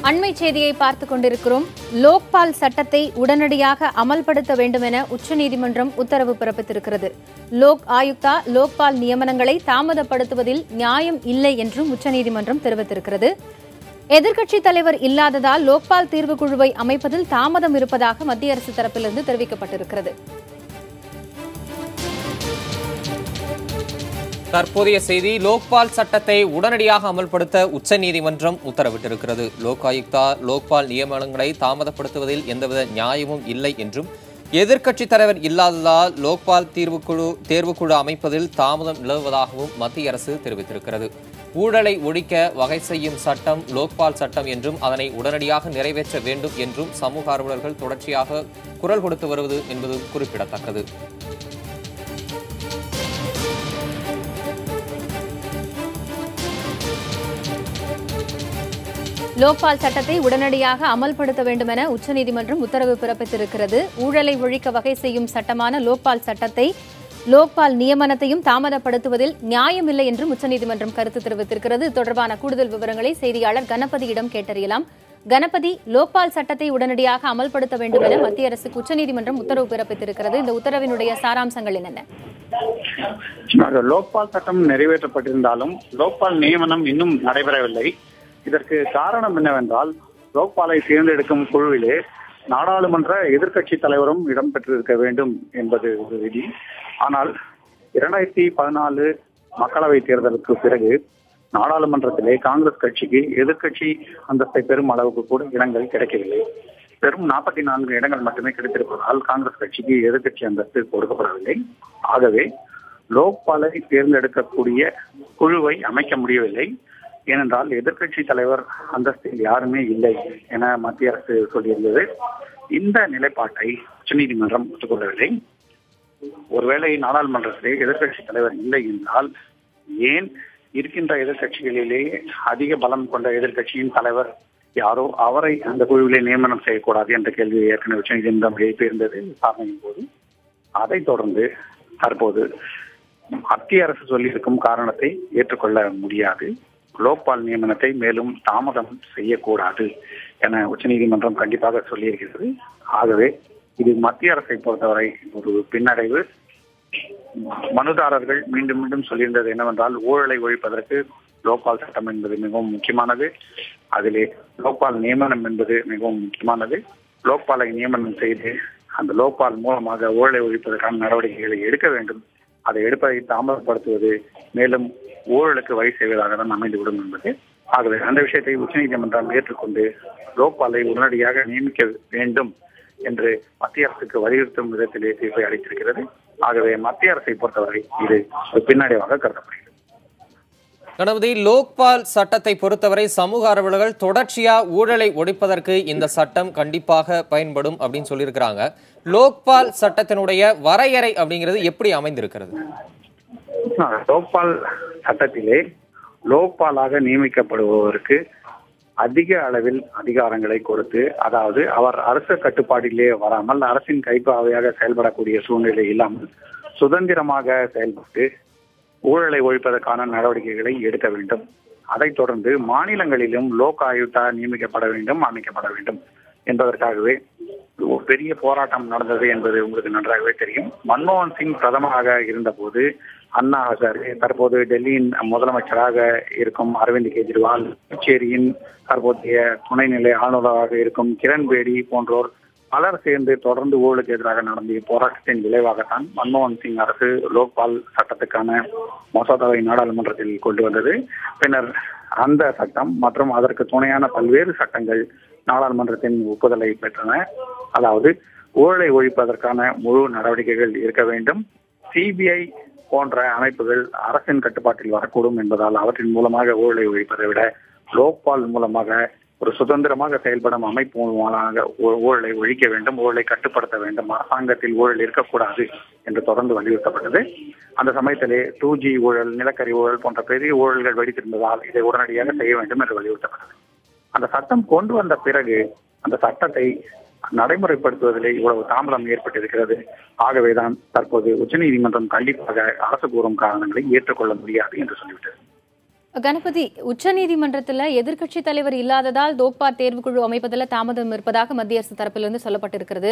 அண்மை செய்தியை பார்த்துக் கொண்டிருக்கிறோம். லோக்பால் சட்டத்தை உடனடியாக அமல்படுத்த வேண்டும் என உச்சநீதிமன்றம் உத்தரவு பிறப்பித்திருக்கிறது. லோக் ஆயுக்தா லோக்பால் நியமனங்களை தாமதப்படுத்துவதில் நியாயம் இல்லை என்றும் உச்சநீதிமன்றம் தெரிவித்திருக்கிறது. எதிர்க்கட்சித் தலைவர் இல்லாததால் லோக்பால் தீர்வுக்குழுவை அமைப்பதில் தாமதம் இருப்பதாக மத்திய அரசு தரப்பிலிருந்து தெரிவிக்கப்பட்டிருக்கிறது. தற்போதைய செய்தி, லோக்பால் சட்டத்தை உடனடியாக அமல்படுத்த உச்சநீதிமன்றம் உத்தரவிட்டிருக்கிறது. லோக் ஆயுக்தா லோக்பால் நியமனங்களை தாமதப்படுத்துவதில் எந்தவித நியாயமும் இல்லை என்றும், எதிர்க்கட்சித் தலைவர் இல்லாததால் லோக்பால் தேர்வுக்குழு அமைப்பதில் தாமதம் நிலவுவதாகவும் மத்திய அரசு தெரிவித்திருக்கிறது. ஊழலை ஒழிக்க வகை செய்யும் சட்டம் லோக்பால் சட்டம் என்றும், அதனை உடனடியாக நிறைவேற்ற வேண்டும் என்றும் சமூக ஆர்வலர்கள் தொடர்ச்சியாக குரல் கொடுத்து வருவது என்பது குறிப்பிடத்தக்கது. லோக்பால் சட்டத்தை உடனடியாக அமல்படுத்த வேண்டும் என உச்சநீதிமன்றம் உத்தரவு பிறப்பித்திருக்கிறது. ஊழலை ஒழிக்க வகை செய்யும் சட்டமான லோக்பால் சட்டத்தை லோக்பால் நியமனத்தையும் தாமதப்படுத்துவதில் நியாயமில்லை என்றும் உச்சநீதிமன்றம் கருத்து தெரிவித்திருக்கிறது. தொடர்பான கூடுதல் விவரங்களை செய்தியாளர் கணபதியிடம் கேட்டறியலாம். கணபதி, லோக்பால் சட்டத்தை உடனடியாக அமல்படுத்த வேண்டும் என மத்திய அரசுக்கு உச்சநீதிமன்றம் உத்தரவு பிறப்பித்திருக்கிறது. இந்த உத்தரவினுடைய சாராம்சங்கள் என்னென்ன? லோக்பால் சட்டம் நிறைவேற்றப்பட்டிருந்தாலும் லோக்பால் நியமனம் இன்னும் நடைபெறவில்லை. இதற்கு காரணம் என்னவென்றால், லோக்பாலை தேர்ந்தெடுக்கும் குழுவிலே நாடாளுமன்ற எதிர்க்கட்சி தலைவரும் இடம்பெற்றிருக்க வேண்டும் என்பது ஒரு விதி. ஆனால் 2014 மக்களவை தேர்தலுக்கு பிறகு நாடாளுமன்றத்திலே காங்கிரஸ் கட்சிக்கு எதிர்க்கட்சி அந்தஸ்தை பெறும் அளவுக்கு கூட இடங்கள் கிடைக்கவில்லை. வெறும் 44 இடங்கள் மட்டுமே கிடைத்திருப்பதால் காங்கிரஸ் கட்சிக்கு எதிர்க்கட்சி அந்தஸ்து கொடுக்கப்படவில்லை. ஆகவே லோக்பாலை தேர்ந்தெடுக்கக்கூடிய குழுவை அமைக்க முடியவில்லை. ஏனென்றால் எதிர்க்கட்சி தலைவர் அந்தஸ்தில் யாருமே இல்லை என மத்திய அரசு சொல்லியிருந்தது. இந்த நிலைப்பாட்டை உச்சநீதிமன்றம் ஒத்துக்கொள்ளவில்லை. ஒருவேளை நாடாளுமன்றத்திலே எதிர்க்கட்சி தலைவர் இல்லை என்றால், ஏன் இருக்கின்ற எதிர்க்கட்சிகளிலேயே அதிக பலம் கொண்ட எதிர்க்கட்சியின் தலைவர் யாரோ அவரை அந்த குழுவிலே நியமனம் செய்யக்கூடாது என்ற கேள்வியை ஏற்கனவே உச்சநீதிமன்றம் எழுப்பியிருந்தது விசாரணையின் போது. அதைத் தொடர்ந்து தற்போது மத்திய அரசு சொல்லியிருக்கும் காரணத்தை ஏற்றுக்கொள்ள முடியாது. லோக்பால் நியமனத்தை மேலும் தாமதம் செய்யக்கூடாது என உச்சநீதிமன்றம் கண்டிப்பாக சொல்லியிருக்கிறது. ஆகவே இது மத்திய அரசை பொறுத்தவரை ஒரு பின்னடைவு. மனுதாரர்கள் மீண்டும் மீண்டும் சொல்லியிருந்தது என்னவென்றால், ஊழலை ஒழிப்பதற்கு லோக்பால் சட்டம் என்பது மிகவும் முக்கியமானது. அதிலே லோக்பால் நியமனம் என்பது மிகவும் முக்கியமானது. லோக்பாலை நியமனம் செய்து அந்த லோக்பால் மூலமாக ஊழலை ஒழிப்பதற்கான நடவடிக்கைகளை எடுக்க வேண்டும். அதை எடுப்பதை தாமதப்படுத்துவது மேலும் ஊழலுக்கு வழி செய்வதாக தான் அமைந்துவிடும் என்பது. ஆகவே அந்த விஷயத்தை உச்சநீதிமன்றம் ஏற்றுக்கொண்டு லோக்பாலை உடனடியாக நியமிக்க வேண்டும் என்று மத்திய அரசுக்கு வலியுறுத்தும் விதத்திலே தீர்ப்பை அளித்திருக்கிறது. ஆகவே மத்திய அரசை பொறுத்தவரை இது ஒரு பின்னடைவாக கருதப்படுகிறது. கணபதி, லோக்பால் சட்டத்தை பொறுத்தவரை சமூக ஆர்வலர்கள் தொடர்ச்சியா ஊழலை ஒழிப்பதற்கு இந்த சட்டம் கண்டிப்பாக பயன்படும் அப்படின்னு சொல்லியிருக்கிறாங்க. லோக்பால் சட்டத்தினுடைய வரையறை அப்படிங்கிறது எப்படி அமைந்திருக்கிறது? லோக்பால் சட்டத்திலே லோக்பாலாக நியமிக்கப்படுபவருக்கு அதிக அளவில் அதிகாரங்களை கொடுத்து, அதாவது அவர் அரசு கட்டுப்பாட்டிலே வராமல் அரசின் கைப்பாவையாக செயல்படக்கூடிய சூழ்நிலை இல்லாமல் சுதந்திரமாக செயல்பட்டு ஊழலை ஒழிப்பதற்கான நடவடிக்கைகளை எடுக்க வேண்டும். அதைத் தொடர்ந்து மாநிலங்களிலும் லோக் ஆயுக்தா நியமிக்கப்பட வேண்டும், அமைக்கப்பட வேண்டும் என்பதற்காகவே ஒரு பெரிய போராட்டம் நடந்தது என்பது உங்களுக்கு நன்றாகவே தெரியும். மன்மோகன் சிங் பிரதமராக இருந்தபோது அண்ணா ஹசாரே, தற்போது டெல்லியின் முதலமைச்சராக இருக்கும் அரவிந்த் கெஜ்ரிவால், புதுச்சேரியின் தற்போதைய துணைநிலை ஆளுநராக இருக்கும் கிரண் பேடி போன்றோர் பலர் சேர்ந்து தொடர்ந்து ஊழலுக்கு எதிராக நடந்த போராட்டத்தின் விளைவாகத்தான் மன்மோகன் சிங் அரசு லோக்பால் சட்டத்துக்கான மசோதாவை நாடாளுமன்றத்தில் கொண்டு வந்தது. பின்னர் அந்த சட்டம் மற்றும் அதற்கு துணையான பல்வேறு சட்டங்கள் நாடாளுமன்றத்தின் ஒப்புதலை பெற்றன. அதாவது ஊழலை ஒழிப்பதற்கான முழு நடவடிக்கைகள் இருக்க வேண்டும். சிபிஐ போன்ற அமைப்புகள் அரசின் கட்டுப்பாட்டில் வரக்கூடும் என்பதால் அவற்றின் மூலமாக ஊழலை ஒழிப்பதை விட லோக்பால் மூலமாக ஒரு சுதந்திரமாக செயல்படும் அமைப்பு மூலமாக ஊழலை ஒழிக்க வேண்டும், ஊழலை கட்டுப்படுத்த வேண்டும், அரசாங்கத்தில் ஊழல் இருக்கக்கூடாது என்று தொடர்ந்து வலியுறுத்தப்பட்டது. அந்த சமயத்திலே 2G ஊழல், நிலக்கரி ஊழல் போன்ற பெரிய ஊழல்கள் வெடித்திருந்ததால் இதை உடனடியாக செய்ய வேண்டும் என்று வலியுறுத்தப்பட்டது. அந்த சட்டம் கொண்டு வந்த பிறகு அந்த சட்டத்தை நடைமுறைப்படுத்துவதிலே இவ்வளவு தாமதம் ஏற்பட்டிருக்கிறது. ஆகவேதான் தற்போது உச்சநீதிமன்றம் கண்டிப்பாக அரசு கூறும் காரணங்களை ஏற்றுக்கொள்ள முடியாது என்று சொல்லிவிட்டது. கணபதி, உச்சநீதிமன்றத்தில் எதிர்க்கட்சி தலைவர் இல்லாததால் லோக்பால் தேர்வுக்குழு அமைப்பதில் தாமதம் இருப்பதாக மத்திய அரசு தரப்பிலிருந்து சொல்லப்பட்டிருக்கிறது.